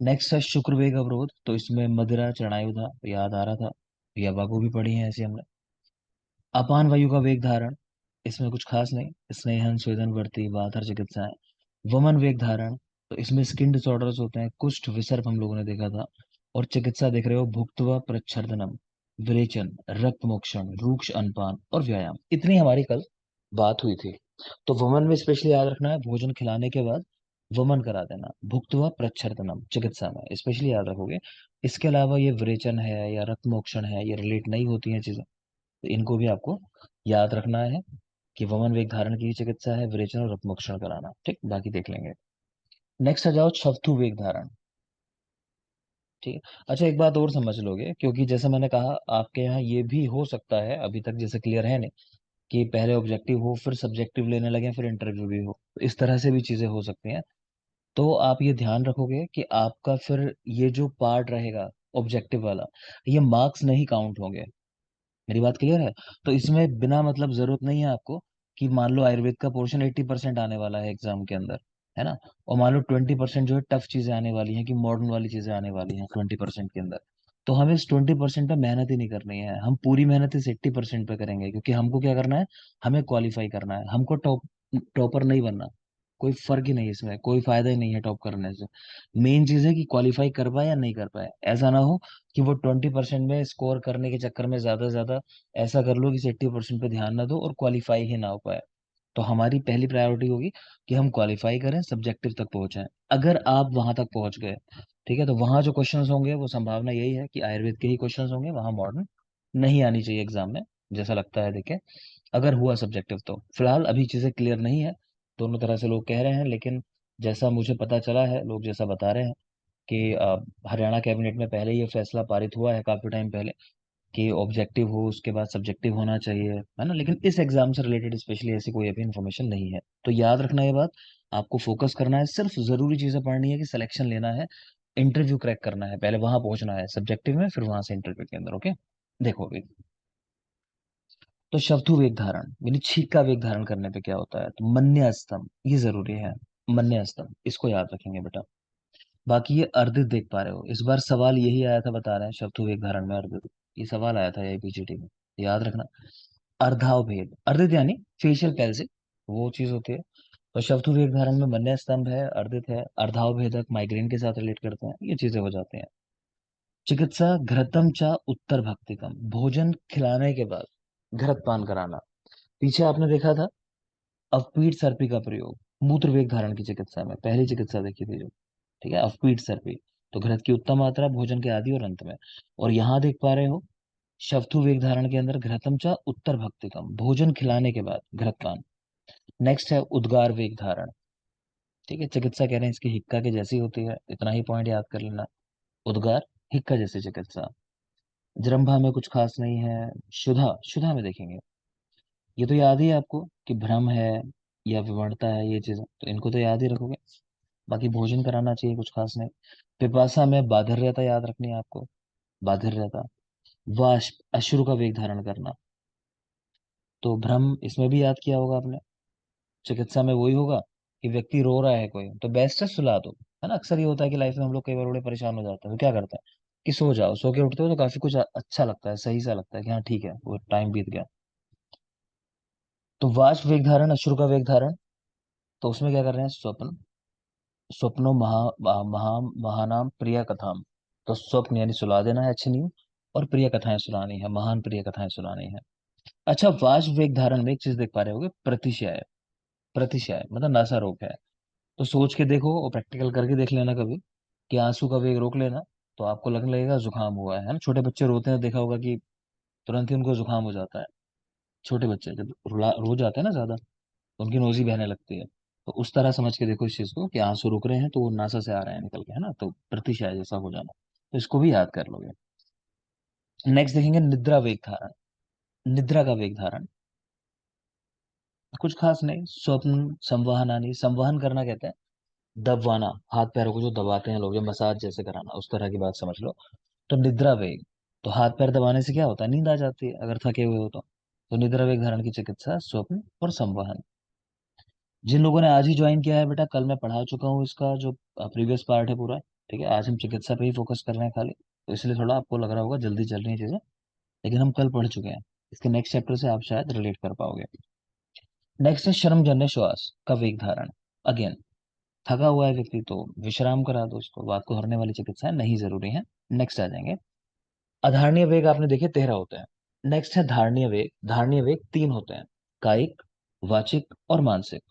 Next है शुक्र वेग अवरोध। तो इसमें मदिरा चढ़ायु था, याद आ रहा था। या वागु भी पढ़ी है ऐसे हमने। अपान वायु का वेग धारण, इसमें कुछ खास नहीं। स्नेहन स्वेदन वर्ती वातर चिकित्साएं। वमन वेग धारण, तो इसमें स्किन डिसऑर्डर्स होते हैं, कुष्ठ विसर्प हम लोगों ने देखा था। और चिकित्सा देख रहे हो, भुक्त्वा प्रच्छर्दनम, विरेचन, रक्त मोक्षण, रूक्ष अनपान और व्यायाम। इतनी हमारी कल बात हुई थी। तो वमन में स्पेशली याद रखना है, भोजन खिलाने के बाद वमन करा देना। भुक्त्वा प्रच्छर्दनम चिकित्सा में स्पेशली याद रखोगे। इसके अलावा ये विरेचन है या रक्त मोक्षण है, ये रिलेट नहीं होती हैं चीजें, तो इनको भी आपको याद रखना है कि वमन वेग धारण की चिकित्सा है विरेचन और अपमोक्षण कराना। ठीक, बाकी देख लेंगे। नेक्स्ट आ जाओ छवथु वेग धारण। ठीक है। अच्छा, एक बात और समझ लोगे, क्योंकि जैसे मैंने कहा आपके यहाँ ये भी हो सकता है, अभी तक जैसे क्लियर है नहीं कि पहले ऑब्जेक्टिव हो फिर सब्जेक्टिव लेने लगे फिर इंटरव्यू भी हो, तो इस तरह से भी चीजें हो सकती हैं। तो आप ये ध्यान रखोगे कि आपका फिर ये जो पार्ट रहेगा ऑब्जेक्टिव वाला, ये मार्क्स नहीं काउंट होंगे। मेरी बात क्लियर है? तो इसमें बिना मतलब जरूरत नहीं है आपको कि मान लो आयुर्वेद का पोर्शन 80% आने वाला है एग्जाम के अंदर, है ना, और मान लो 20% जो है टफ चीजें आने वाली हैं कि मॉडर्न वाली चीजें आने वाली हैं 20% के अंदर। तो हमें इस 20% पे मेहनत ही नहीं करनी है, हम पूरी मेहनत इस 80% पे करेंगे, क्योंकि हमको क्या करना है, हमें क्वालिफाई करना है, हमको टॉपर नहीं बनना। कोई फर्क ही नहीं है इसमें, कोई फायदा ही नहीं है टॉप करने से। मेन चीज है कि क्वालिफाई कर पाए या नहीं कर पाए। ऐसा ना हो कि वो 20% में स्कोर करने के चक्कर में ज्यादा से ज्यादा ऐसा कर लो कि 80% पे ध्यान ना दो और क्वालिफाई ही ना हो पाए। तो हमारी पहली प्रायोरिटी होगी कि हम क्वालिफाई करें, सब्जेक्टिव तक पहुंचे। अगर आप वहां तक पहुंच गए, ठीक है, तो वहां जो क्वेश्चंस होंगे वो संभावना यही है कि आयुर्वेद के ही क्वेश्चंस होंगे, वहां मॉडर्न नहीं आनी चाहिए एग्जाम में, जैसा लगता है देखे। अगर हुआ सब्जेक्टिव तो फिलहाल अभी चीजें क्लियर नहीं है, दोनों तरह से लोग कह रहे हैं, लेकिन जैसा मुझे पता चला है, लोग जैसा बता रहे हैं कि हरियाणा कैबिनेट में पहले ही ये फैसला पारित हुआ है काफी टाइम पहले कि ऑब्जेक्टिव हो उसके बाद सब्जेक्टिव होना चाहिए, है ना। लेकिन इस एग्जाम से रिलेटेड स्पेशली ऐसी कोई अभी इन्फॉर्मेशन नहीं है। तो याद रखना ये बात, आपको फोकस करना है, सिर्फ जरूरी चीजें पढ़नी है कि सिलेक्शन लेना है, इंटरव्यू क्रैक करना है, पहले वहां पहुंचना है सब्जेक्टिव में, फिर वहां से इंटरव्यू के अंदर। ओके, देखो अभी। तो शब्दु वेग धारण यानी छींक का वेग धारण करने पे क्या होता है, तो मन्य स्तंभ, ये जरूरी है। मन्य स्तंभ इसको याद रखेंगे बेटा। बाकी ये अर्धित देख पा रहे हो, इस बार सवाल यही आया था, बता रहे हैं शब्द वेग धारण में अर्धित, ये सवाल आया था पीजीटी में, याद रखना। अर्धाव भेद, अर्धित यानी फेशियल पैल्सी, वो चीज होती है। तो शब्द वेग धारण में मन्य स्तंभ है, अर्धित है, अर्धाव भेदक माइग्रेन के साथ रिलेट करते हैं, ये चीजें हो जाती हैं। चिकित्सा घृतम चा उत्तर भक्तिकम, भोजन खिलाने के बाद घृत पान कराना। पीछे आपने देखा था अवपीट सर्पी का प्रयोग मूत्र वेग धारण की चिकित्सा में, पहली चिकित्सा देखी थी जो, ठीक है, अवपीट सर्पी। तो घृत की उत्तम मात्रा भोजन के आदि और अंत में। और यहाँ देख पा रहे हो शवथु वेग धारण के अंदर घृतम चा उत्तर भक्तिकम, भोजन खिलाने के बाद घृत पान। नेक्स्ट है उद्गार वेग धारण। ठीक है, चिकित्सा कह रहे हैं इसकी हिक्का के जैसी होती है, इतना ही पॉइंट याद कर लेना। उद्गार, हिक्का जैसी चिकित्सा। जृंभा में कुछ खास नहीं है। शुदा, शुदा में देखेंगे, ये तो याद ही है आपको कि भ्रम है या विवरणता है, ये चीजें तो इनको तो याद ही रखोगे। बाकी भोजन कराना चाहिए, कुछ खास नहीं। पिपासा में बाधर्यता याद रखनी है आपको, बाधर्यता। वाष्प, अश्रु का वेग धारण करना। तो भ्रम इसमें भी याद किया होगा आपने। चिकित्सा में वही होगा कि व्यक्ति रो रहा है कोई, तो बेस्ट है सुला दो, है ना। अक्सर ये होता है कि लाइफ में हम लोग कई बार बड़े परेशान हो जाते हैं, तो क्या करते हैं कि सो जाओ, सो के उठते हो तो काफी कुछ अच्छा लगता है, सही सा लगता है कि हाँ ठीक है वो टाइम बीत गया। तो वाष्प वेग धारण, अश्रु का वेग धारण, तो उसमें क्या कर रहे हैं, स्वप्न, स्वप्नो महानाम प्रिय कथाम। तो स्वप्न यानी सुला देना है अच्छी नींद, और प्रिय कथाएं सुनानी है, महान प्रिय कथाएं सुनानी है। अच्छा, वाष्प वेग धारण में एक चीज देख पा रहे होगे, प्रतिशय। प्रतिशय मतलब नशा रोग है। तो सोच के देखो और प्रैक्टिकल करके देख लेना कभी कि आंसू का वेग रोक लेना, तो आपको लगने लगेगा जुकाम हुआ है ना। छोटे बच्चे रोते हैं, देखा होगा कि तुरंत ही उनको जुकाम हो जाता है। छोटे बच्चे जब रो जाते हैं ना ज्यादा, तो उनकी नोजी बहने लगती है। तो उस तरह समझ के देखो इस चीज को कि आंसू रुक रहे हैं तो वो नासा से आ रहे हैं निकल के, है ना, तो प्रतिशय जैसा हो जाना। तो इसको भी याद कर लोगे। नेक्स्ट देखेंगे निद्रा वेग धारण। निद्रा का वेग धारण कुछ खास नहीं, स्वप्न संवहनानी, संवहन करना कहते हैं दबवाना, हाथ पैरों को जो दबाते हैं लोग, जो मसाज जैसे कराना, उस तरह की बात समझ लो। तो निद्रा वेग, तो हाथ पैर दबाने से क्या होता है, नींद आ जाती है अगर थके हुए हो तो निद्रा वेग धारण की चिकित्सा स्वप्न और संवहन। जिन लोगों ने आज ही ज्वाइन किया है बेटा, कल मैं पढ़ा चुका हूँ इसका जो प्रीवियस पार्ट है पूरा, ठीक है, आज हम चिकित्सा पे ही फोकस कर रहे हैं खाली, तो इसलिए थोड़ा आपको लग रहा होगा जल्दी चल रही है चीजें, लेकिन हम कल पढ़ चुके हैं। इसके नेक्स्ट चैप्टर से आप शायद रिलेट कर पाओगे। नेक्स्ट है श्रम जन्य श्वास का वेग धारण। अगेन, थका हुआ है व्यक्ति तो विश्राम करा दो उसको, बात को हरने वाली चिकित्साएं नहीं जरूरी है। नेक्स्ट आ जाएंगे, अधारणीय वेग आपने देखे 13 होते हैं। नेक्स्ट है धारणीय वेग। धारणीय वेग 3 होते हैं, कायिक, वाचिक और मानसिक।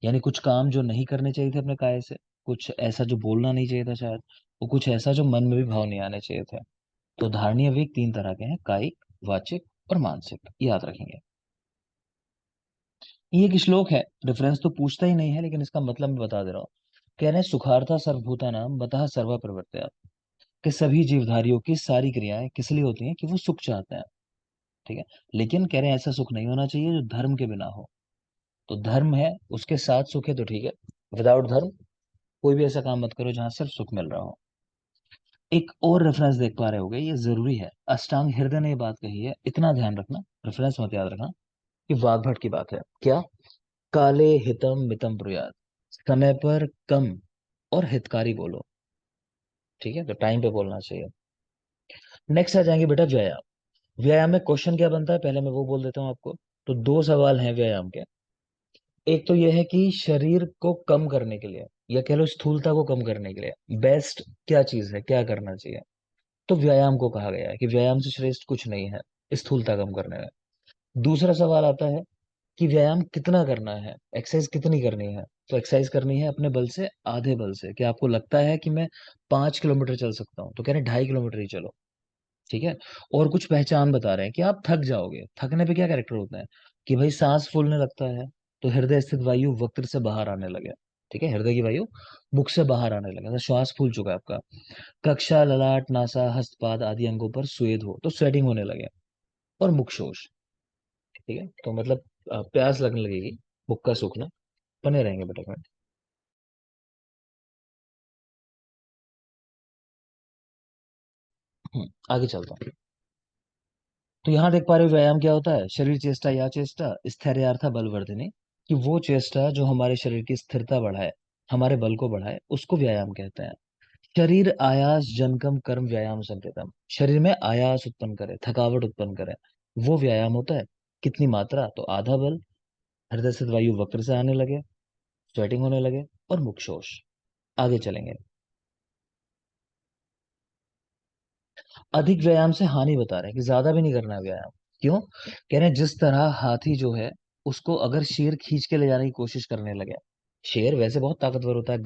यानी कुछ काम जो नहीं करने चाहिए थे अपने काय से, कुछ ऐसा जो बोलना नहीं चाहिए था शायद, वो कुछ ऐसा जो मन में भी भाव नहीं आने चाहिए थे। तो धारणीय वेग 3 तरह के हैं, कायिक, वाचिक और मानसिक, याद रखेंगे। ये एक श्लोक है, रेफरेंस तो पूछता ही नहीं है, लेकिन इसका मतलब मैं बता दे रहा हूँ। कह रहे हैं सुखार्था सर्वभूतानां मतः सर्व प्रवर्तया, कि सभी जीवधारियों की सारी क्रियाएं किस लिए होती हैं, कि वो सुख चाहते हैं। ठीक है, लेकिन कह रहे हैं ऐसा सुख नहीं होना चाहिए जो धर्म के बिना हो। तो धर्म है उसके साथ सुख है तो ठीक है, विदाउट धर्म कोई भी ऐसा काम मत करो जहां सिर्फ सुख मिल रहा हो। एक और रेफरेंस देख पा रहे होगे, ये जरूरी है, अष्टांग हृदय ने ये बात कही है, इतना ध्यान रखना, रेफरेंस मत याद रखना, कि वाग्भट की बात है क्या, काले हितम मितम ब्रूयात, समय पर कम और हितकारी बोलो। ठीक है, तो टाइम पे बोलना चाहिए। नेक्स्ट आ जाएंगे बेटा व्यायाम। व्यायाम में क्वेश्चन क्या बनता है, पहले मैं वो बोल देता हूँ आपको। तो दो सवाल हैं व्यायाम के। एक तो यह है कि शरीर को कम करने के लिए, या कह लो स्थूलता को कम करने के लिए बेस्ट क्या चीज है, क्या करना चाहिए। तो व्यायाम को कहा गया है कि व्यायाम से श्रेष्ठ कुछ नहीं है स्थूलता कम करने में। दूसरा सवाल आता है कि व्यायाम कितना करना है, एक्सरसाइज कितनी करनी है। तो एक्सरसाइज करनी है अपने बल से, आधे बल से। कि आपको लगता है कि मैं 5 किलोमीटर चल सकता हूँ, तो कह रहे हैं 2.5 किलोमीटर ही चलो। ठीक है, और कुछ पहचान बता रहे हैं कि आप थक जाओगे। थकने पे क्या कैरेक्टर होता है, कि भाई सांस फूलने लगता है, तो हृदय स्थित वायु वक्र से बाहर आने लगे। ठीक है, हृदय की वायु मुख से बाहर आने लगे, तो श्वास फूल चुका है आपका। कक्षा, ललाट, नासा, हस्तपाद आदि अंगों पर स्वेद हो, तो स्वेटिंग होने लगे। और मुखशोष। ठीक है, तो मतलब प्यास लगने लगेगी, मुख का सूखना। बने रहेंगे बेटा में। आगे चलता हूँ। तो यहाँ देख पा रहे हो व्यायाम क्या होता है, शरीर चेष्टा या चेष्टा स्थैर्यार्था बलवर्धिनी, कि वो चेष्टा जो हमारे शरीर की स्थिरता बढ़ाए, हमारे बल को बढ़ाए, उसको व्यायाम कहते हैं। शरीर आयास जनकम कर्म व्यायाम संकेतम, शरीर में आयास उत्पन्न करे, थकावट उत्पन्न करे, वो व्यायाम होता है। कितनी मात्रा, तो आधा बल, हृदय से वायु वक्र से आने लगे, स्वेटिंग होने लगे, और मुक्षोष। आगे चलेंगे। अधिक व्यायाम से हानि बता रहे हैं, कि ज्यादा भी नहीं करना है व्यायाम। क्यों, कह रहे हैं जिस तरह हाथी जो है, उसको अगर शेर खींच के ले जाने की कोशिश करने लगे, शेर वैसे बहुत ताकतवर होता है,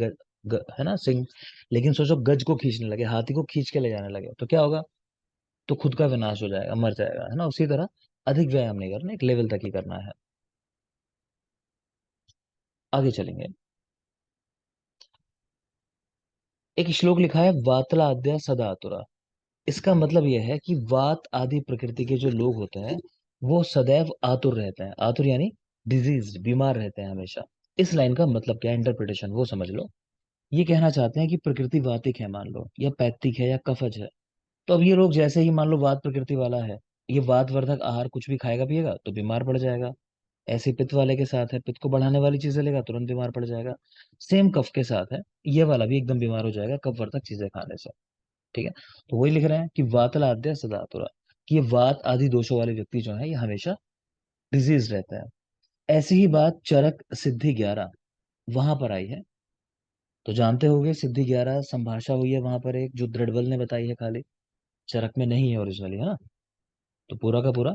है ना, सिंह। लेकिन सोचो गज को खींचने लगे, हाथी को खींच के ले जाने लगे, तो क्या होगा, तो खुद का विनाश हो जाएगा, मर जाएगा, है ना। उसी तरह अधिक व्यायाम नहीं करना, एक लेवल तक ही करना है। आगे चलेंगे। एक श्लोक लिखा है, वातला अद्या सदा आतुरा। इसका मतलब यह है कि वात आदि प्रकृति के जो लोग होते हैं, वो सदैव आतुर रहते हैं। आतुर यानी डिजीज, बीमार रहते हैं हमेशा। इस लाइन का मतलब क्या है, इंटरप्रिटेशन वो समझ लो। ये कहना चाहते हैं कि प्रकृति वातिक है मान लो, या पैत्तिक है, या कफज है। तो अब ये लोग जैसे ही मान लो वात प्रकृति वाला है, ये वातवर्धक आहार कुछ भी खाएगा पिएगा तो बीमार पड़ जाएगा। ऐसे ही पित्त वाले के साथ है, पित्त को बढ़ाने वाली चीजें लेगा तुरंत बीमार पड़ जाएगा। सेम कफ के साथ है, ये वाला भी एकदम बीमार हो जाएगा कफवर्धक चीजें खाने से। ठीक है, तो वही लिख रहे हैं कि वातलाद्य सदातुरा, कि ये वात आदि दोषों वाले व्यक्ति जो है ये हमेशा डिजीज रहता है। ऐसी ही बात चरक सिद्धि 11 वहां पर आई है। तो जानते होंगे सिद्धि 11 संभाषा हुई है वहां पर, एक जो दृढ़बल ने बताई है खाली, चरक में नहीं है ओरिजिनली, है ना। तो पूरा का पूरा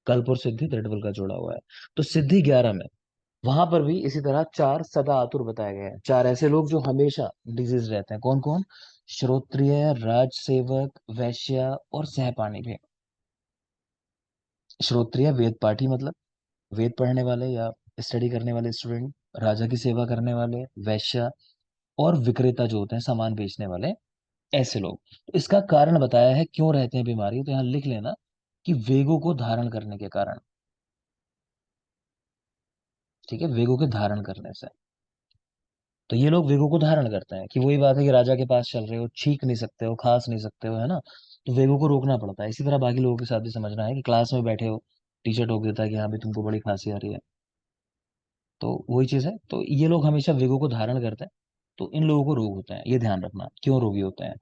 कल्प और सिद्धि दृढ़बल का जोड़ा हुआ है। तो सिद्धि 11 में वहां पर भी इसी तरह 4 सदा आतुर बताए गए हैं, 4 ऐसे लोग जो हमेशा डिजीज रहते हैं। कौन कौन, श्रोत्रिय, राजसेवक, वैश्य और सहपानी भी। श्रोत्रिय वेद पाठी, मतलब वेद पढ़ने वाले या स्टडी करने वाले स्टूडेंट, राजा की सेवा करने वाले, वैश्य, और विक्रेता जो होते हैं सामान बेचने वाले, ऐसे लोग। तो इसका कारण बताया है क्यों रहते हैं बीमारी, तो यहाँ लिख लेना कि वेगों को धारण करने के कारण। ठीक है, वेगों के धारण करने से। तो ये लोग वेगों को धारण करते हैं, कि वही बात है कि राजा के पास चल रहे हो, छींक नहीं सकते हो, खांस नहीं सकते हो, है ना। तो वेगों को रोकना पड़ता है। इसी तरह बाकी लोगों के साथ भी समझना है, कि क्लास में बैठे हो, टीचर टोक देता है कि हाँ भी तुमको बड़ी खांसी आ रही है, तो वही चीज है। तो ये लोग हमेशा वेगों को धारण करते हैं। तो इन लोगों को रोग होते हैं, ये ध्यान रखना क्यों रोगी होते हैं।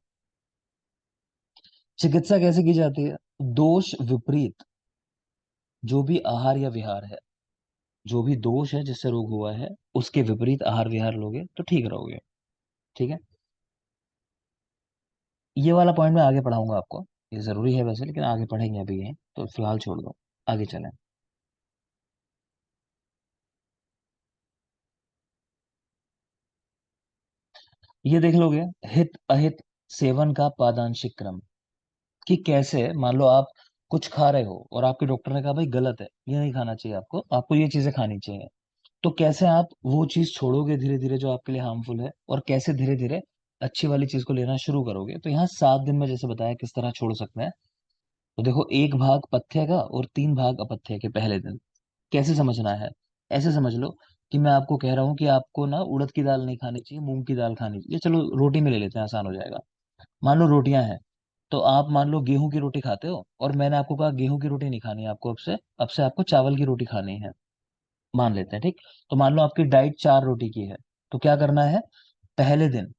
चिकित्सा कैसे की जाती है? दोष विपरीत जो भी आहार या विहार है, जो भी दोष है जिससे रोग हुआ है, उसके विपरीत आहार विहार लोगे तो ठीक रहोगे। ठीक है, ये वाला पॉइंट मैं आगे पढ़ाऊंगा आपको, ये जरूरी है वैसे, लेकिन आगे पढ़ेंगे, अभी ये तो फिलहाल छोड़ दो, आगे चलें। ये देख लोगे, हित अहित सेवन का पादांशिक क्रम, कि कैसे मान लो आप कुछ खा रहे हो और आपके डॉक्टर ने कहा भाई गलत है, ये नहीं खाना चाहिए आपको, आपको ये चीजें खानी चाहिए। तो कैसे आप वो चीज छोड़ोगे धीरे धीरे जो आपके लिए हार्मफुल है, और कैसे धीरे धीरे अच्छी वाली चीज को लेना शुरू करोगे। तो यहाँ 7 दिन में जैसे बताया किस तरह छोड़ सकते हैं। तो देखो, एक भाग पथ्य का और 3 भाग अपथ्य के पहले दिन। कैसे समझना है? ऐसे समझ लो कि मैं आपको कह रहा हूँ कि आपको ना उड़द की दाल नहीं खानी चाहिए, मूंग की दाल खानी चाहिए। चलो रोटी में ले लेते हैं, आसान हो जाएगा। मान लो रोटियां हैं, तो आप मान लो गेहूं की रोटी खाते हो, और मैंने आपको कहा गेहूं की रोटी नहीं खानी है आपको, अब से आपको चावल की रोटी खानी है, मान लेते हैं, ठीक। तो मान लो आपकी डाइट 4 रोटी की है, तो क्या करना है? पहले दिन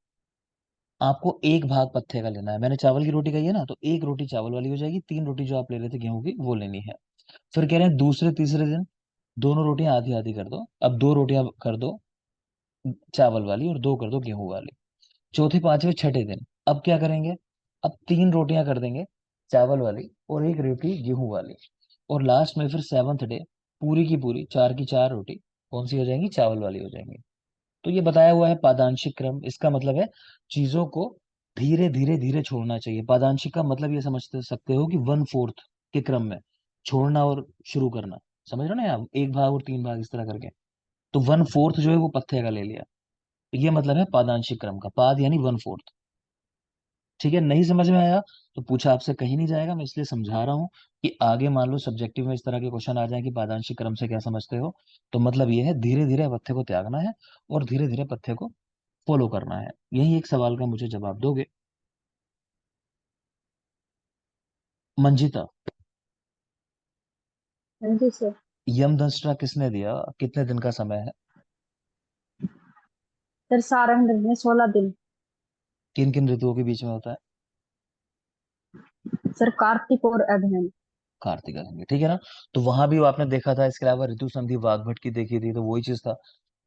आपको एक भाग पत्थे का लेना है। मैंने चावल की रोटी कही है ना, तो एक रोटी चावल वाली हो जाएगी, 3 रोटी जो आप ले रहे थे गेहूं की वो लेनी है। फिर कह रहे हैं दूसरे तीसरे दिन दोनों रोटियां आधी आधी कर दो, अब 2 रोटियां कर दो चावल वाली और 2 कर दो गेहूं वाली। चौथे पांचवे छठे दिन अब क्या करेंगे? अब 3 रोटियां कर देंगे चावल वाली और एक रोटी गेहूं वाली। और लास्ट में फिर 7th डे पूरी की पूरी 4 की 4 रोटी कौन सी हो जाएंगी? चावल वाली हो जाएंगी। तो ये बताया हुआ है पादांशिक क्रम, इसका मतलब है चीजों को धीरे धीरे धीरे छोड़ना चाहिए। पादांशिक का मतलब ये समझ सकते हो कि 1/4 के क्रम में छोड़ना और शुरू करना। समझ रहे हो ना आप, एक भाग और 3 भाग इस तरह करके। तो 1/4 जो है वो पत्थर का ले लिया। तो ये मतलब है पादांशिक क्रम का, पाद यानी 1/4। ठीक है, नहीं समझ में आया तो पूछा आपसे कहीं नहीं जाएगा, मैं इसलिए समझा रहा हूँ कि आगे मान लो सब्जेक्टिव में इस तरह के क्वेश्चन आ जाए कि पादांशिक क्रम से क्या समझते हो। तो मतलब ये है धीरे धीरे पत्थे को त्यागना है और धीरे धीरे पत्थे को फॉलो करना है। यही एक सवाल का मुझे जवाब दोगे। मंजिता, हाँ जी सर। यम दंस्ट्रा किसने दिया? कितने दिन का समय है? सर सारंग में 16 दिन। किन किन ऋतुओं के बीच में होता है? सर कार्तिक और अगहन। कार्तिक आएंगे, ठीक है ना। तो वहां भी आपने देखा था, इसके अलावा ऋतु संधि वाग्भट की देखी थी, तो वही चीज था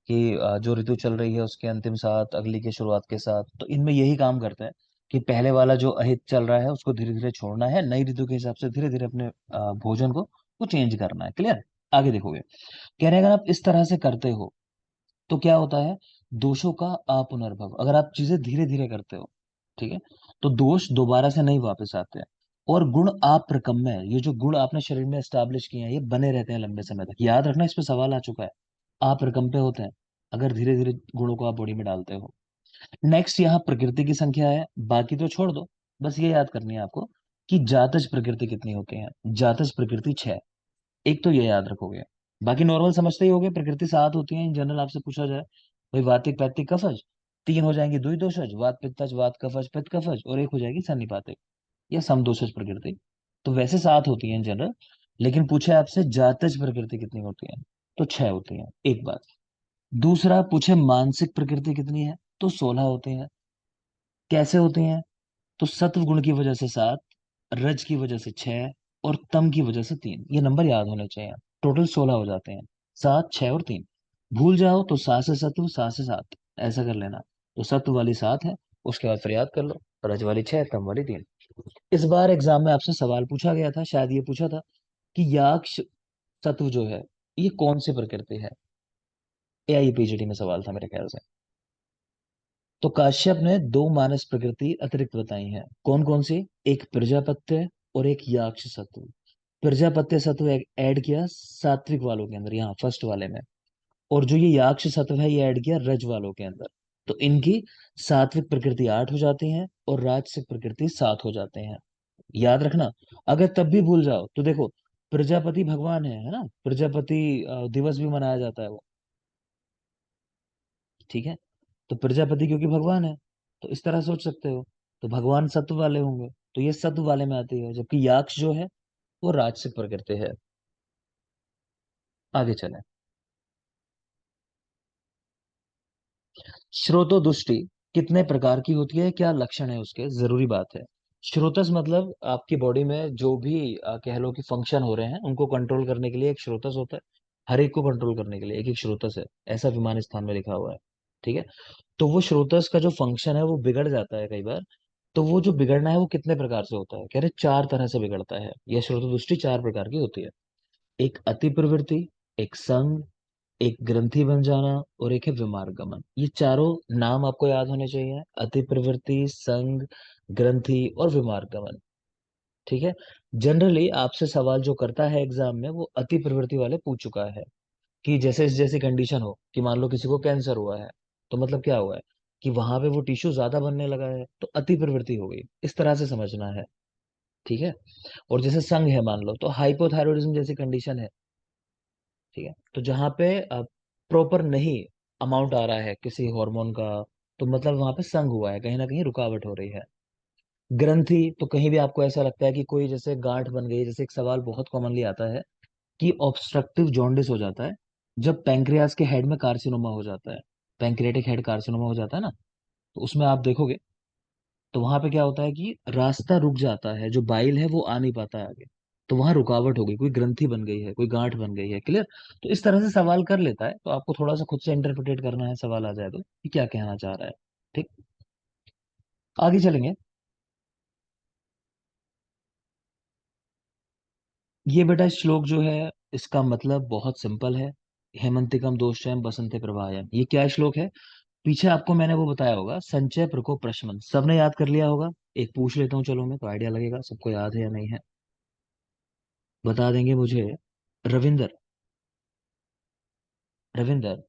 कि जो ऋतु चल रही है उसके अंतिम साथ, अगली के शुरुआत के साथ, तो इनमें यही काम करते हैं कि पहले वाला जो अहित चल रहा है उसको धीरे धीरे छोड़ना है, नई ऋतु के हिसाब से धीरे धीरे अपने भोजन को वो चेंज करना है। क्लियर? आगे देखोगे, कह रहे हैं अगर आप इस तरह से करते हो तो क्या होता है? दोषों का अपुनर्भव, अगर आप चीजें धीरे धीरे करते हो, ठीक है, तो दोष दोबारा से नहीं वापस आते हैं। और गुण अप्रकम्य है, ये जो गुण आपने शरीर में एस्टैब्लिश किए हैं ये बने रहते हैं लंबे समय तक। याद रखना, इस पे सवाल आ चुका है। अप्रकम्य होते हैं अगर धीरे धीरे गुणों को आप बॉडी में डालते हो। नेक्स्ट, यहाँ प्रकृति की संख्या है, बाकी तो छोड़ दो, बस ये याद करनी है आपको कि जातज प्रकृति कितनी होती है। जातज प्रकृति 6, एक तो ये याद रखोगे। बाकी नॉर्मल समझते ही होगे, प्रकृति 7 होती है इन जनरल, आपसे पूछा जाए भाई वातिक पैतिक कफज, 3 हो जाएंगी द्विदोषज, वात पित्तज वात कफज पित्त कफज, और एक हो जाएगी सन्निपातिक या समदोषज प्रकृति। तो वैसे 7 होती है इन जनरल, लेकिन पूछे आपसे जातज प्रकृति कितनी होती है, तो 6 होती है, एक बात। दूसरा पूछे मानसिक प्रकृति कितनी है, तो 16 होती है। कैसे होती हैं? तो सत्व गुण की वजह से 7, रज की वजह से 6, और तम की वजह से 3, ये नंबर याद होने चाहिए। टोटल 16 हो जाते हैं, 7 6 और 3। भूल जाओ तो 7 से सत्व, 7 से 7, ऐसा कर लेना। तो सत्व वाली 7 है, उसके बाद फिर याद कर लो, रज वाली 6, तम वाली 3। इस बार एग्जाम में आपसे सवाल पूछा गया था, शायद ये पूछा था कि याक्ष सत्व जो है ये कौन सी प्रकृति है। एआईपीजीडी में सवाल था मेरे ख्याल से। तो काश्यप ने 2 मानस प्रकृति अतिरिक्त बताई हैं, कौन कौन सी? एक प्रजापत्य और एक याक्ष सत्व। प्रजापत्य सत्व ऐड किया सात्विक वालों के अंदर, यहाँ फर्स्ट वाले में। और जो ये याक्ष सत्व है ये ऐड किया रज वालों के अंदर। तो इनकी सात्विक प्रकृति 8 हो जाती है और राजसिक प्रकृति 7 हो जाते हैं। याद रखना। अगर तब भी भूल जाओ तो देखो, प्रजापति भगवान है ना, प्रजापति दिवस भी मनाया जाता है वो, ठीक है। तो प्रजापति क्योंकि भगवान है, तो इस तरह सोच सकते हो। तो भगवान सत्व वाले होंगे, तो ये सत्व वाले में आती है, जबकि याक्ष जो है वो राजसिक प्रकृति है। आगे चले। श्रोतोदुष्टि कितने प्रकार की होती है, क्या लक्षण है उसके, जरूरी बात है। श्रोतस मतलब आपकी बॉडी में जो भी कह लो कि फंक्शन हो रहे हैं उनको कंट्रोल करने के लिए एक श्रोतस होता है। हर एक को कंट्रोल करने के लिए एक एक श्रोतस है, ऐसा विमान स्थान में लिखा हुआ है। ठीक है। तो वो श्रोतस का जो फंक्शन है वो बिगड़ जाता है कई बार। तो वो जो बिगड़ना है वो कितने प्रकार से होता है, कह रहे चार तरह से बिगड़ता है। यह श्रोतदुष्टि चार प्रकार की होती है। एक अति प्रवृत्ति, एक संग, एक ग्रंथि बन जाना, और एक है विमार्गमन। ये चारों नाम आपको याद होने चाहिए, अति प्रवृत्ति, संग, ग्रंथि और विमार्गमन। ठीक है। जनरली आपसे सवाल जो करता है एग्जाम में वो अति प्रवृत्ति वाले पूछ चुका है, कि जैसे जैसी कंडीशन हो कि मान लो किसी को कैंसर हुआ है, तो मतलब क्या हुआ है कि वहां पे वो टिश्यू ज्यादा बनने लगा है, तो अति प्रवृत्ति हो गई, इस तरह से समझना है। ठीक है। और जैसे संग है मान लो, तो हाइपोथायरॉयडिज्म जैसी कंडीशन है। ठीक है। तो जहाँ पे प्रॉपर नहीं अमाउंट आ रहा है किसी हार्मोन का, तो मतलब वहां पे संग हुआ है, कहीं ना कहीं रुकावट हो रही है। ग्रंथि तो कहीं भी आपको ऐसा लगता है कि कोई जैसे गांठ बन गई, जैसे एक सवाल बहुत कॉमनली आता है कि ऑब्स्ट्रक्टिव जॉन्डिस हो जाता है जब पैंक्रियास के हेड में कार्सिनोमा हो जाता है। पैंक्रियाटिक हेड कार्सिनोमा हो जाता है ना, तो उसमें आप देखोगे तो वहां पे क्या होता है कि रास्ता रुक जाता है, जो बाइल है वो आ नहीं पाता है आगे। तो वहां रुकावट हो गई, कोई ग्रंथि बन गई है, कोई गांठ बन गई है। क्लियर। तो इस तरह से सवाल कर लेता है, तो आपको थोड़ा सा खुद से इंटरप्रिटेट करना है, सवाल आ जाए तो कि क्या कहना चाह रहा है। ठीक। आगे चलेंगे। ये बेटा श्लोक जो है इसका मतलब बहुत सिंपल है। हेमंतिकम दोषायम बसंते प्रवाहयम, ये क्या श्लोक है। पीछे आपको मैंने वो बताया होगा, संचय प्रकोप प्रशमन, सबने याद कर लिया होगा। एक पूछ लेता हूँ चलो, मैं तो आइडिया लगेगा सबको याद है या नहीं है। बता देंगे मुझे। Ravinder, Ravinder,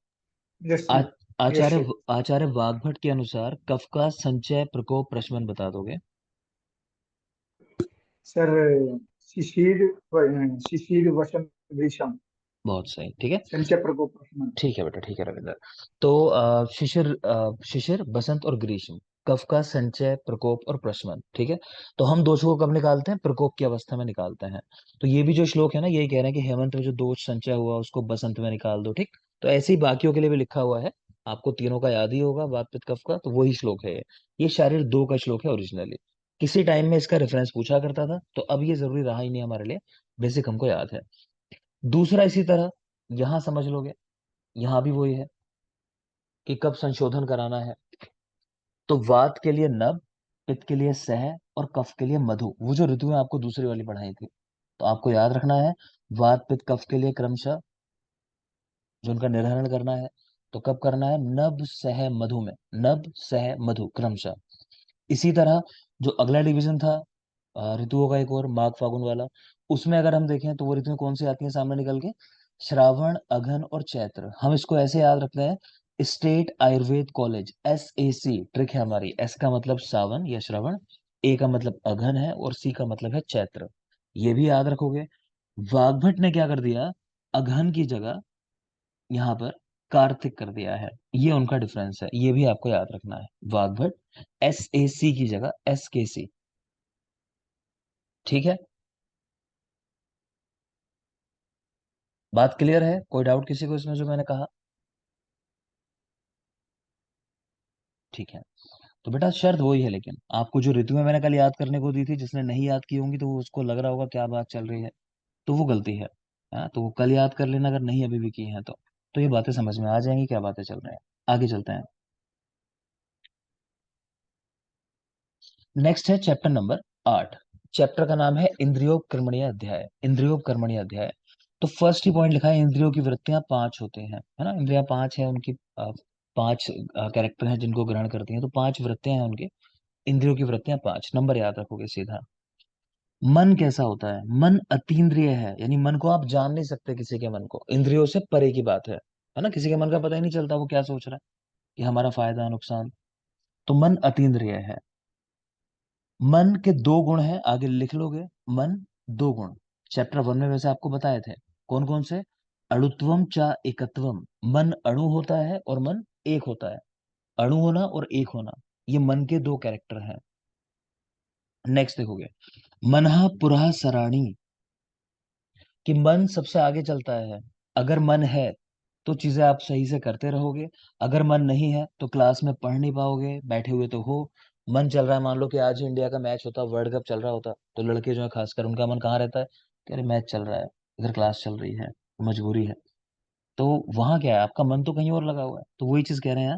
yes ah, sir. Yes sir. Acharya Vagbhata के अनुसार कफ का संचय प्रकोप प्रशमन बता दोगे। सर शिशिर शिशिर वसंत ग्रीष्म। बहुत सही। ठीक है। संचय प्रकोप प्रशमन। ठीक है बेटा, ठीक है रविंदर। तो शिशिर बसंत और ग्रीष्म, कफ का संचय प्रकोप और प्रशमन। ठीक है। तो हम दोषों को कब निकालते हैं, प्रकोप की अवस्था में निकालते हैं। तो ये भी जो श्लोक है ना, यही कह रहे हैं कि हेमंत में जो दोष संचय हुआ उसको बसंत में निकाल दो। ठीक। तो ऐसे ही बाकियों के लिए भी लिखा हुआ है। आपको तीनों का याद ही होगा, वात पित्त कफ का, तो वही श्लोक है ये शारीर दो का श्लोक है ओरिजिनली। किसी टाइम में इसका रेफरेंस पूछा करता था, तो अब ये जरूरी रहा ही नहीं हमारे लिए। बेसिक हमको याद है। दूसरा इसी तरह यहां समझ लोगे, यहाँ भी वही है कि कब संशोधन कराना है। तो वात के लिए नभ, पित्त के लिए सह, और कफ के लिए मधु, वो जो ऋतुएं आपको दूसरी वाली पढ़ाई थी, तो आपको याद रखना है। वात पित्त कफ के लिए क्रमशः जो उनका निर्हरण करना है, तो कब करना है, नभ सह मधु में, नभ सह मधु क्रमशः। इसी तरह जो अगला डिवीजन था ऋतुओं का, एक और माघ फागुन वाला, उसमें अगर हम देखें तो वो ऋतुएं कौन सी आती हैं सामने निकल के, श्रावण अघन और चैत्र। हम इसको ऐसे याद रखते हैं, state Ayurveda college, SAC। Trick है हमारी, S का मतलब सावन या श्रवण, A का मतलब अघन है, और C का मतलब है चैत्र। ये भी याद रखोगे। वाग्भट ने क्या कर दिया, अघन की जगह यहाँ पर कार्तिक कर दिया है, ये उनका डिफरेंस है, ये भी आपको याद रखना है। वाग्भट SAC की जगह SKC। ठीक है। बात क्लियर है, कोई डाउट किसी को इसमें जो मैंने कहा। ठीक है। तो बेटा शर्त वही है, लेकिन आपको जो ऋतुएं मैंने कल याद करने को दी थी, जिसने नहीं याद की होंगी तो वो उसको लग रहा होगा क्या बात चल रही है, तो वो गलती है। हाँ, तो वो कल याद कर लेना अगर नहीं अभी भी की है तो ये बातें समझ में आ जाएंगी क्या बातें चल रही हैं। आगे चलते हैं। नेक्स्ट है चैप्टर नंबर 8। चैप्टर का नाम है इंद्रियोपक्रमणीय अध्याय, इंद्रियोपक्रमणीय अध्याय। तो फर्स्ट ही पॉइंट लिखा है, इंद्रियों की वृत्तियां पांच होती हैं, है ना, इंद्रियां पांच है उनकी, पांच कैरेक्टर हैं जिनको ग्रहण करती हैं, तो पांच वृत्तियां हैं उनकी। इंद्रियों की वृत्तियां पांच, नंबर याद रखोगे सीधा। मन कैसा होता है, मन अतीन्द्रिय है, यानी मन को आप जान नहीं सकते, किसी के मन को, इंद्रियों से परे की बात है ना, किसी के मन का पता ही नहीं चलता वो क्या सोच रहा है, कि हमारा फायदा नुकसान। तो मन अतीन्द्रिय है। मन के दो गुण हैं, आगे लिख लोगे। मन दो गुण, चैप्टर 1 में वैसे आपको बताए थे, कौन कौन से, अणुत्वम चा एकत्वम, मन अणु होता है और मन एक होता है। अणु होना और एक होना, ये मन के दो कैरेक्टर हैं। नेक्स्ट देखोगे, मनहा पुरः सराणी, कि मन सबसे आगे चलता है। अगर मन है तो चीजें आप सही से करते रहोगे। अगर मन नहीं है तो क्लास में पढ़ नहीं पाओगे, बैठे हुए तो हो। मन चल रहा है, मान लो कि आज ही इंडिया का मैच होता, वर्ल्ड कप चल रहा होता, तो लड़के जो है खासकर उनका मन कहाँ रहता है कि अरे मैच चल रहा है, इधर क्लास चल रही है, मजबूरी है। तो वहां क्या है, आपका मन तो कहीं और लगा हुआ है। तो वही चीज कह रहे हैं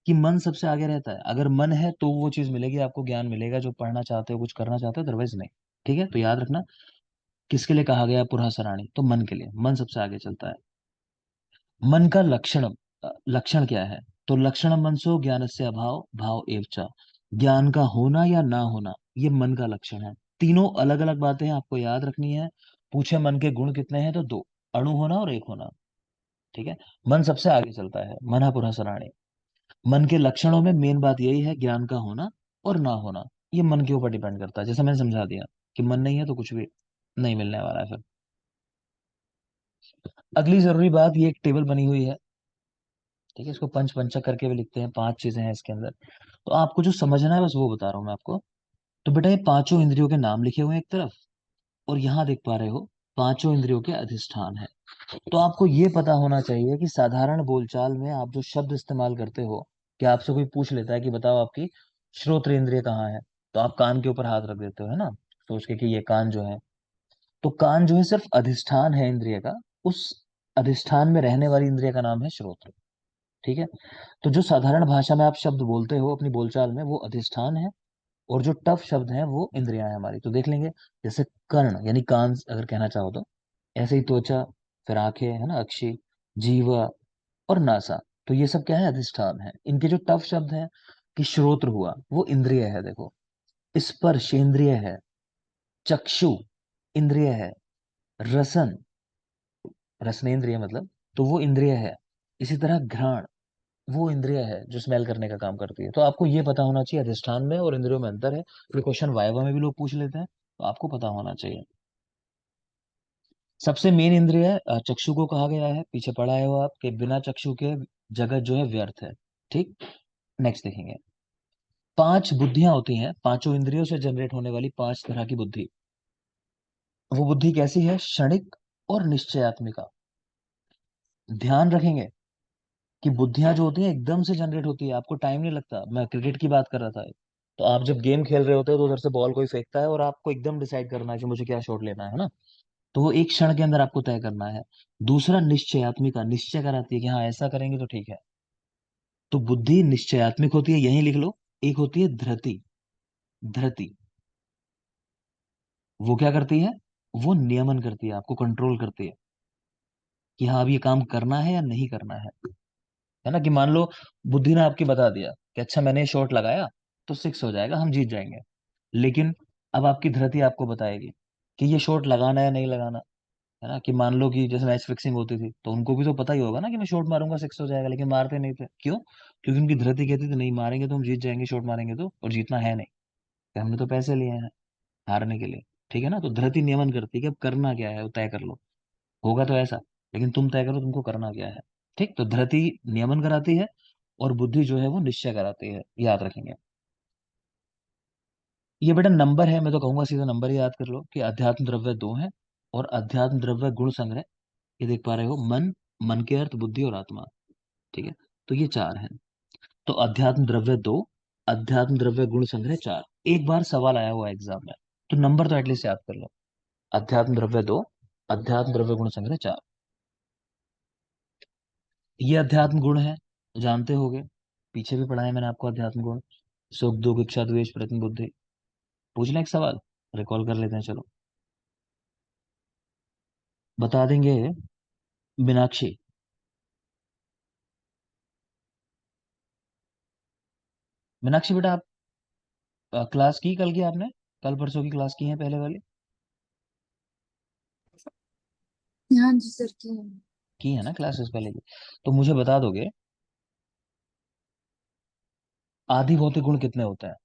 कि मन सबसे आगे रहता है। अगर मन है तो वो चीज मिलेगी, आपको ज्ञान मिलेगा जो पढ़ना चाहते हो, कुछ करना चाहते हो, अदरवाइज नहीं। ठीक है, तो याद रखना किसके लिए कहा गया पुरः सराणी, तो मन के लिए। मन सबसे आगे चलता है। मन का लक्षण, लक्षण क्या है? तो लक्षण मनसो ज्ञानस्य अभाव भाव एव च। ज्ञान का होना या ना होना, ये मन का लक्षण है। तीनों अलग अलग बातें हैं, आपको याद रखनी है। पूछे मन के गुण कितने हैं, तो दो, अणु होना और एक होना। ठीक है, मन सबसे आगे चलता है, मन पुरः सराणे। मन के लक्षणों में मेन बात यही है, ज्ञान का होना और ना होना। ये मन के ऊपर डिपेंड करता है, जैसे मैंने समझा दिया कि मन नहीं है तो कुछ भी नहीं मिलने वाला है फिर। अगली जरूरी बात, ये एक टेबल बनी हुई है। ठीक है, इसको पंच पंचक करके भी लिखते हैं, 5 चीजें हैं इसके अंदर। तो आपको जो समझना है बस वो बता रहा हूँ मैं आपको। तो बेटा ये पांचों इंद्रियों के नाम लिखे हुए हैं एक तरफ, और यहाँ देख पा रहे हो पांचों इंद्रियों के अधिष्ठान है। तो आपको ये पता होना चाहिए कि साधारण बोलचाल में आप जो शब्द इस्तेमाल करते हो, कि आपसे कोई पूछ लेता है कि बताओ आपकी श्रोत्र इंद्रिय कहाँ है, तो आप कान के ऊपर हाथ रख देते हो, है ना, सोच के कि ये कान जो है। तो कान जो है सिर्फ अधिष्ठान है इंद्रिय का, उस अधिष्ठान में रहने वाली इंद्रिय का नाम है श्रोत्र। ठीक है, तो जो साधारण भाषा में आप शब्द बोलते हो अपनी बोलचाल में, वो अधिष्ठान है, और जो टफ शब्द हैं वो इंद्रियां हैं हमारी। तो देख लेंगे, जैसे कर्ण यानी कान अगर कहना चाहो तो, ऐसे ही त्वचा, फिर आंखें, है ना, अक्षि, जीवा और नासा। तो ये सब क्या है, अधिष्ठान है। इनके जो टफ शब्द हैं, कि श्रोत्र हुआ वो इंद्रिय है, देखो। स्पर्श इंद्रिय है, चक्षु इंद्रिय है, रसन, रसनेन्द्रिय मतलब, तो वो इंद्रिय है। इसी तरह घ्राण, वो इंद्रिय है जो स्मेल करने का काम करती है। तो आपको ये पता होना चाहिए अधिष्ठान में और इंद्रियों में अंतर है। ये क्वेश्चन वाइवा में भी लोग पूछ लेते हैं, तो आपको पता होना चाहिए। सबसे मेन इंद्रिय चक्षु को कहा गया है, पीछे पढ़ा है वो आपके, बिना चक्षु के जगत जो है व्यर्थ है। ठीक, नेक्स्ट देखेंगे। 5 बुद्धियां होती हैं, पांचों इंद्रियों से जनरेट होने वाली 5 तरह की बुद्धि। वो बुद्धि कैसी है, क्षणिक और निश्चयात्मिका। ध्यान रखेंगे कि बुद्धियां जो होती हैं एकदम से जनरेट होती है, आपको टाइम नहीं लगता। मैं क्रिकेट की बात कर रहा था, तो आप जब गेम खेल रहे होते हो तो उधर से बॉल कोई फेंकता है और आपको एकदम डिसाइड करना है कि मुझे क्या शॉट लेना है ना। तो वो एक क्षण के अंदर आपको तय करना है। दूसरा निश्चयात्मिका, निश्चय कराती है कि हाँ ऐसा करेंगे तो ठीक है। तो बुद्धि निश्चयात्मिक होती है, यही लिख लो। एक होती है धृति, धृति, वो क्या करती है, वो नियमन करती है, आपको कंट्रोल करती है कि हाँ अब ये काम करना है या नहीं करना है ना। कि मान लो बुद्धि ने आपकी बता दिया कि अच्छा मैंने शॉट लगाया तो 6 हो जाएगा, हम जीत जाएंगे। लेकिन अब आपकी धृति आपको बताएगी कि ये शॉट लगाना है नहीं लगाना, है ना। कि मान लो कि जैसे मैच फिक्सिंग होती थी, तो उनको भी तो पता ही होगा ना कि मैं शॉट मारूंगा 6 हो जाएगा, लेकिन मारते नहीं थे, क्यों? क्योंकि उनकी धृति कहती थी नहीं मारेंगे तो हम जीत जाएंगे, शॉट मारेंगे तो, और जीतना है नहीं, कि हमने तो पैसे लिए हैं हारने के लिए। ठीक है ना, तो धृति नियमन करती है कि अब करना क्या है वो तय कर लो। होगा तो ऐसा, लेकिन तुम तय करो तुमको करना क्या है। ठीक, तो धृति नियमन कराती है, और बुद्धि जो है वो निश्चय कराती है, याद रखेंगे। ये बेटा नंबर है, मैं तो कहूंगा सीधा नंबर ही याद कर लो कि अध्यात्म द्रव्य 2 है, और अध्यात्म द्रव्य गुण संग्रह, ये देख पा रहे हो, मन, मन के अर्थ, बुद्धि और आत्मा। ठीक है, तो ये 4 हैं। तो अध्यात्म द्रव्य 2, अध्यात्म द्रव्य गुण संग्रह 4। एक बार सवाल आया हुआ एग्जाम में, तो नंबर तो एटलीस्ट याद कर लो। अध्यात्म द्रव्य 2, अध्यात्म द्रव्य गुण संग्रह 4। ये अध्यात्म गुण है, जानते होगे, पीछे भी पढ़ा है मैंने आपको अध्यात्म गुण। सुख दुख इच्छा द्वेष प्रत्यय बुद्धि। पूछना एक सवाल, रिकॉल कर लेते हैं चलो। बता देंगे मीनाक्षी। मीनाक्षी बेटा आप क्लास की कल की आपने, कल परसों की क्लास की है पहले वाली? हाँ जी सर की है। की है ना क्लासेस पहले की? तो मुझे बता दोगे आधि भौतिक गुण कितने होते हैं?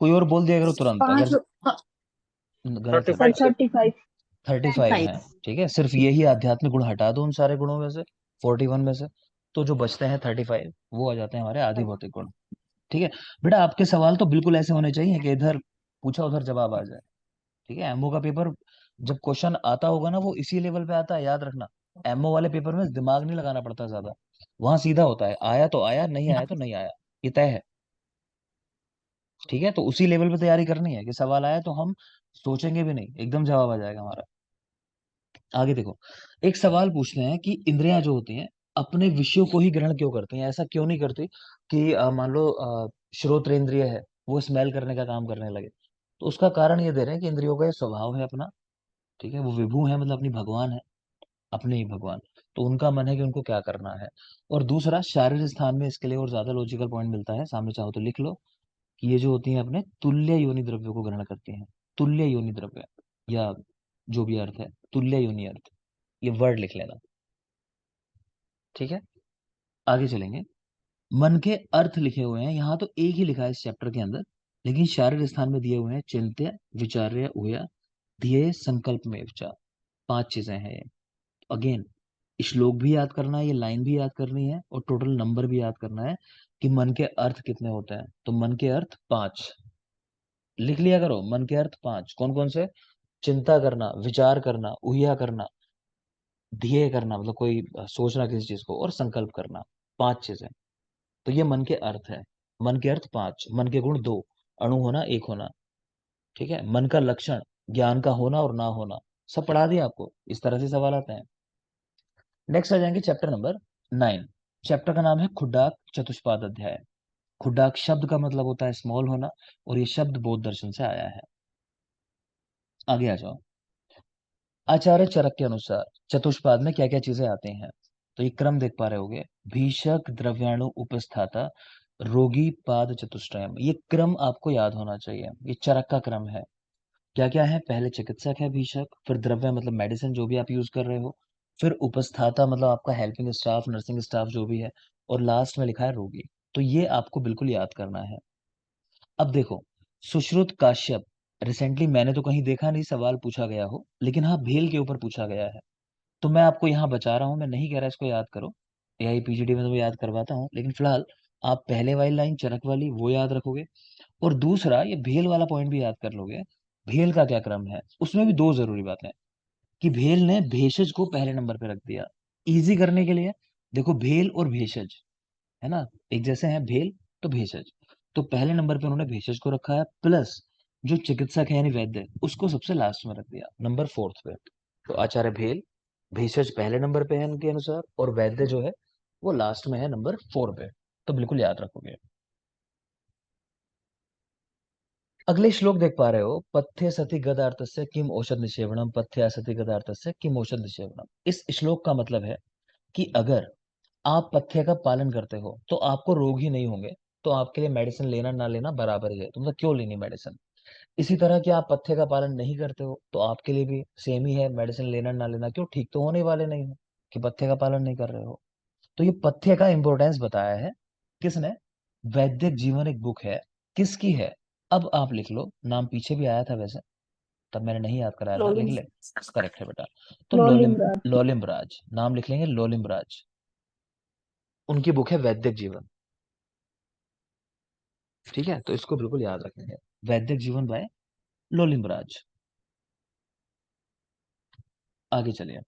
कोई और बोल दिया करो तुरंत अगर पांच। गलत है तो। Thirty sir five 35। 35 है। ठीक है, सिर्फ यही आध्यात्मिक गुण हटा दो उन सारे गुणों में से, 41 में से, तो जो बचते हैं 35, वो आ जाते हैं हमारे आधि भौतिक गुण। ठीक है बेटा, आपके सवाल तो बिल्कुल ऐसे होने चाहिए कि इधर पूछा उधर जवाब आ जाए। ठीक है, एमओ का पेपर जब क्वेश्चन आता होगा ना वो इसी लेवल पे आता है, याद रखना। एमओ वाले पेपर में दिमाग नहीं लगाना पड़ता ज्यादा, वहां सीधा होता है, आया तो आया, नहीं आया तो नहीं आया, ये तय है। ठीक है, तो उसी लेवल पे तैयारी करनी है कि सवाल आया तो हम सोचेंगे भी नहीं, एकदम जवाब आ जाएगा हमारा। आगे देखो, एक सवाल पूछते हैं कि इंद्रियां जो होती हैं अपने विषयों को ही ग्रहण क्यों करती हैं, ऐसा क्यों नहीं करती कि मान लो श्रोत्र इंद्रिय है, वो स्मेल करने का काम करने लगे। तो उसका कारण ये दे रहे हैं कि इंद्रियों का ये स्वभाव है अपना। ठीक है, वो विभू है, मतलब अपनी भगवान है, अपने ही भगवान। तो उनका मन है कि उनको क्या करना है। और दूसरा, शारीरिक स्थान में इसके लिए और ज्यादा लॉजिकल पॉइंट मिलता है, सामने चाहो तो लिख लो, कि ये जो होती हैं अपने तुल्य योनि द्रव्यों को ग्रहण करती हैं। तुल्य योनि द्रव्य, या जो भी अर्थ है, तुल्य योनि अर्थ, ये वर्ड लिख लेना। ठीक है, आगे चलेंगे। मन के अर्थ लिखे हुए हैं यहाँ, तो एक ही लिखा है इस चैप्टर के अंदर, लेकिन शारीरिक स्थान में दिए हुए हैं चिंत्य, विचार्य, ऊया, ध्येय, संकल्प में विचार। 5 चीजें हैं ये। अगेन, श्लोक भी याद करना है, ये लाइन भी याद करनी है, और टोटल नंबर भी याद करना है कि मन के अर्थ कितने होते हैं। तो मन के अर्थ 5 लिख लिया करो। मन के अर्थ 5 कौन कौन से? चिंता करना, विचार करना, ऊया करना, ध्येय करना मतलब कोई सोचना किसी चीज को, और संकल्प करना। 5 चीजें। तो ये मन के अर्थ है। मन के अर्थ 5, मन के गुण 2, अणु होना, एक होना। ठीक है, मन का लक्षण, ज्ञान का होना और ना होना। सब पढ़ा दिया आपको, इस तरह से सवाल आते हैं। नेक्स्ट आ जाएंगे चैप्टर नंबर 9। चैप्टर का नाम है खुड्डाक चतुष्पाद अध्याय। खुड्डाक शब्द का मतलब होता है स्मॉल होना, और ये शब्द बौद्ध दर्शन से आया है। आगे आ जाओ। आचार्य चरक के अनुसार चतुष्पाद में क्या क्या चीजें आती हैं, तो ये क्रम देख पा रहे होगे। भीषक, द्रव्याणु, उपस्थाता, रोगी, पाद चतुष्टयम, ये क्रम आपको याद होना चाहिए। ये चरक का क्रम है। क्या क्या है? पहले चिकित्सक है भीषक, फिर द्रव्य मतलब मेडिसिन जो भी आप यूज कर रहे हो, फिर उपस्थाता मतलब आपका हेल्पिंग स्टाफ, नर्सिंग स्टाफ जो भी है, और लास्ट में लिखा है रोगी। तो ये आपको बिल्कुल याद करना है। अब देखो, सुश्रुत काश्यप, रिसेंटली मैंने तो कहीं देखा नहीं सवाल पूछा गया हो, लेकिन हाँ भेल के ऊपर पूछा गया है। तो मैं आपको यहाँ बचा रहा हूँ, मैं नहीं कह रहा इसको याद करो, एआई पीजीडी में तो मैं याद करवाता हूँ, लेकिन फिलहाल आप पहले वाली लाइन चरक वाली वो याद रखोगे, और दूसरा ये भेल वाला पॉइंट भी याद कर लोगे। भेल का क्या क्रम है, उसमें भी दो जरूरी बातें हैं, कि भेल ने भेषज को पहले नंबर पे रख दिया इजी करने के लिए। देखो, भेल और भेषज है ना, एक जैसे हैं, भेल तो भेषज। तो पहले नंबर पे उन्होंने भेषज को रखा है, प्लस जो चिकित्सक है यानी वैद्य, उसको सबसे लास्ट में रख दिया, नंबर 4th पे। तो आचार्य भेल, भेषज पहले नंबर पे है इनके अनुसार, और वैद्य जो है वो लास्ट में है नंबर 4 पे। तो बिल्कुल याद रखोगे। अगले श्लोक देख पा रहे हो, पथ्य सति गदार्थस्य किम औषध निषेवणम, पथ्य सति गदार्थस्य किम औषध निषेवणम। इस श्लोक का मतलब है कि अगर आप पथ्य का पालन करते हो तो आपको रोग ही नहीं होंगे, तो आपके लिए मेडिसिन लेना ना लेना बराबर ही है, तो मतलब क्यों लेनी मेडिसिन। इसी तरह कि आप पथ्य का पालन नहीं करते हो तो आपके लिए भी सेम ही है, मेडिसिन लेना ना लेना क्यों, ठीक तो होने वाले नहीं हो कि पथ्य का पालन नहीं कर रहे हो। तो ये पथ्य का इंपॉर्टेंस बताया है किसने? वैदिक जीवन एक बुक है, किसकी है? अब आप लिख लो, नाम पीछे भी आया था वैसे, तब मैंने नहीं याद कराया था, लिख लोलिंग ले। करेक्ट है बेटा। तो लोलिम, लोलिंग लोलिम्बराज नाम लिख लेंगे, लोलिम्बराज। उनकी बुक है वैदिक जीवन। ठीक है, तो इसको बिल्कुल याद रखेंगे, वैदिक जीवन बाय लोलिम्बराज। आगे चलिए।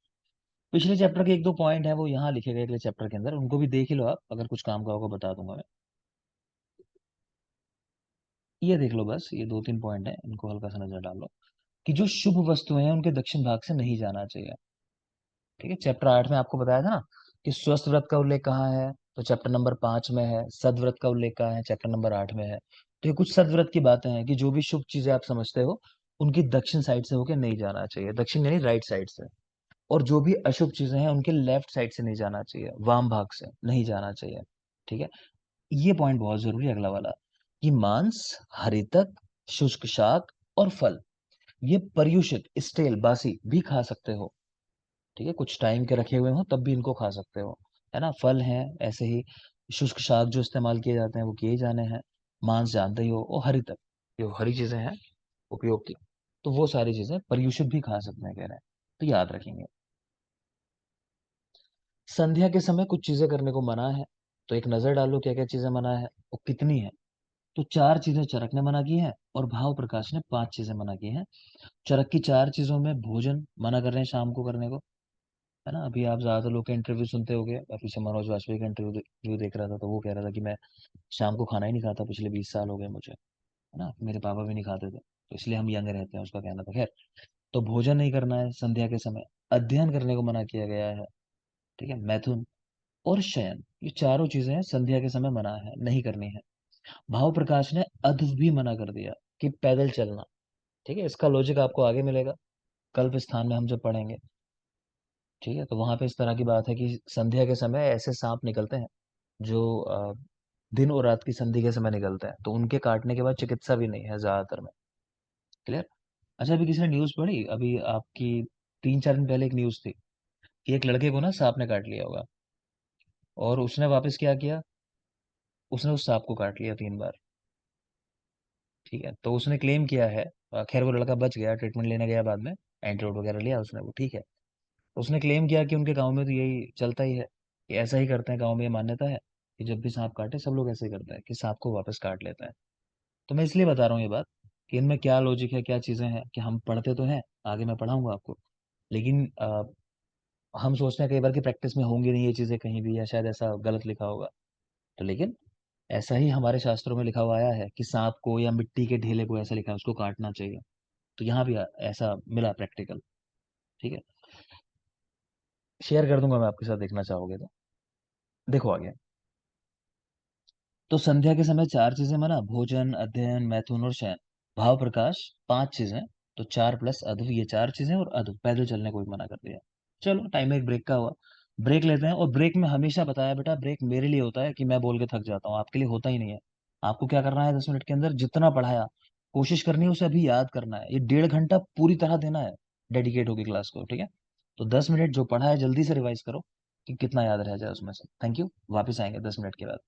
पिछले चैप्टर के एक दो पॉइंट है वो यहाँ लिखे गए अगले चैप्टर के अंदर, उनको भी देख ही लो आप, अगर कुछ काम का होगा बता दूंगा मैं। ये देख लो बस, ये 2-3 पॉइंट है, इनको हल्का सा नजर डाल लो, कि जो शुभ वस्तुएं हैं उनके दक्षिण भाग से नहीं जाना चाहिए। ठीक है, चैप्टर 8 में आपको बताया था ना कि स्वस्थ व्रत का उल्लेख कहाँ है, तो चैप्टर नंबर 5 में है। सदव्रत का उल्लेख कहाँ है, चैप्टर नंबर 8 में है। तो ये कुछ सदव्रत की बातें हैं कि जो भी शुभ चीजें आप समझते हो उनकी दक्षिण साइड से होके नहीं जाना चाहिए, दक्षिण यानी राइट साइड से। और जो भी अशुभ चीजें हैं उनके लेफ्ट साइड से नहीं जाना चाहिए, वाम भाग से नहीं जाना चाहिए। ठीक है, ये पॉइंट बहुत जरूरी है अगला वाला, कि मांस, हरितक, शुष्क शाक और फल, ये पर्युषित स्टेल बासी भी खा सकते हो। ठीक है, कुछ टाइम के रखे हुए हो तब भी इनको खा सकते हो, है ना। फल हैं ऐसे ही, शुष्क शाक जो इस्तेमाल किए जाते हैं वो किए जाने हैं, मांस जानते ही हो, और हरी तक जो हरी चीजें हैं उपयोग की, तो वो सारी चीजें पर्युषित भी खा सकते हैं कह रहे हैं, तो याद रखेंगे। संध्या के समय कुछ चीजें करने को मना है, तो एक नजर डालो क्या क्या चीजें मना है और कितनी है। तो 4 चीजें चरक ने मना की हैं और भाव प्रकाश ने 5 चीजें मना की हैं। चरक की 4 चीजों में भोजन मना कर रहे हैं शाम को करने को, है ना। अभी आप ज्यादातर लोग के इंटरव्यू सुनते होगे, अभी से मनोज वाजपेयी का इंटरव्यू देख रहा था, तो वो कह रहा था कि मैं शाम को खाना ही नहीं खाता, पिछले 20 साल हो गए मुझे, है ना, मेरे पापा भी नहीं खाते थे, तो इसलिए हम यंग रहते हैं, उसका कहना था। खैर, तो भोजन नहीं करना है संध्या के समय, अध्ययन करने को मना किया गया है, ठीक है, मैथुन और शयन, ये चारों चीजें संध्या के समय मना है, नहीं करनी है। भाव प्रकाश ने अध भी मना कर दिया, कि पैदल चलना, ठीक है। इसका लॉजिक आपको आगे मिलेगा, कल्प स्थान में हम जब पढ़ेंगे, ठीक है। तो वहां पे इस तरह की बात है कि संध्या के समय ऐसे सांप निकलते हैं जो दिन और रात की संधि के समय निकलते हैं, तो उनके काटने के बाद चिकित्सा भी नहीं है ज्यादातर में। क्लियर। अच्छा, अभी किसी ने न्यूज पढ़ी, अभी आपकी 3-4 दिन पहले एक न्यूज थी कि एक लड़के को ना सांप ने काट लिया होगा, और उसने वापस क्या किया, उसने उस सांप को काट लिया 3 बार, ठीक है। तो उसने क्लेम किया है, खैर वो लड़का बच गया, ट्रीटमेंट लेने गया बाद में, एंटीडोट वगैरह लिया उसने, वो ठीक है। तो उसने क्लेम किया कि उनके गांव में तो यही चलता ही है, कि ऐसा ही करते हैं, गांव में ये मान्यता है कि जब भी सांप काटे सब लोग ऐसे ही करते हैं कि सांप को वापस काट लेते हैं। तो मैं इसलिए बता रहा हूँ ये बात, कि इनमें क्या लॉजिक है, क्या चीजें हैं, कि हम पढ़ते तो हैं, आगे मैं पढ़ाऊंगा आपको, लेकिन हम सोचते हैं कई बार कि प्रैक्टिस में होंगी नहीं ये चीजें कहीं भी, या शायद ऐसा गलत लिखा होगा, तो लेकिन ऐसा ही हमारे शास्त्रों में लिखा हुआ आया है कि सांप को या मिट्टी के ढेले को ऐसा लिखा है उसको काटना चाहिए, तो यहाँ भी ऐसा मिला प्रैक्टिकल, ठीक है। शेयर कर दूंगा मैं आपके साथ, देखना चाहोगे तो। देखो आगे, तो संध्या के समय 4 चीजें मना, भोजन, अध्ययन, मैथुन और शयन। भाव प्रकाश 5 चीजें, तो 4 प्लस अधु, ये 4 चीजें, और अधु पैदल चलने को भी मना कर दिया। चलो, टाइम एक ब्रेक का हुआ, ब्रेक लेते हैं। और ब्रेक में हमेशा बताया बेटा, ब्रेक मेरे लिए होता है कि मैं बोल के थक जाता हूँ, आपके लिए होता ही नहीं है। आपको क्या करना है, 10 मिनट के अंदर जितना पढ़ाया कोशिश करनी है उसे अभी याद करना है, ये 1.5 घंटा पूरी तरह देना है, डेडिकेट होगी क्लास को, ठीक है। तो 10 मिनट जो पढ़ा है जल्दी से रिवाइज करो, कि कितना याद रह जाए उसमें से। थैंक यू, वापिस आएंगे 10 मिनट के बाद।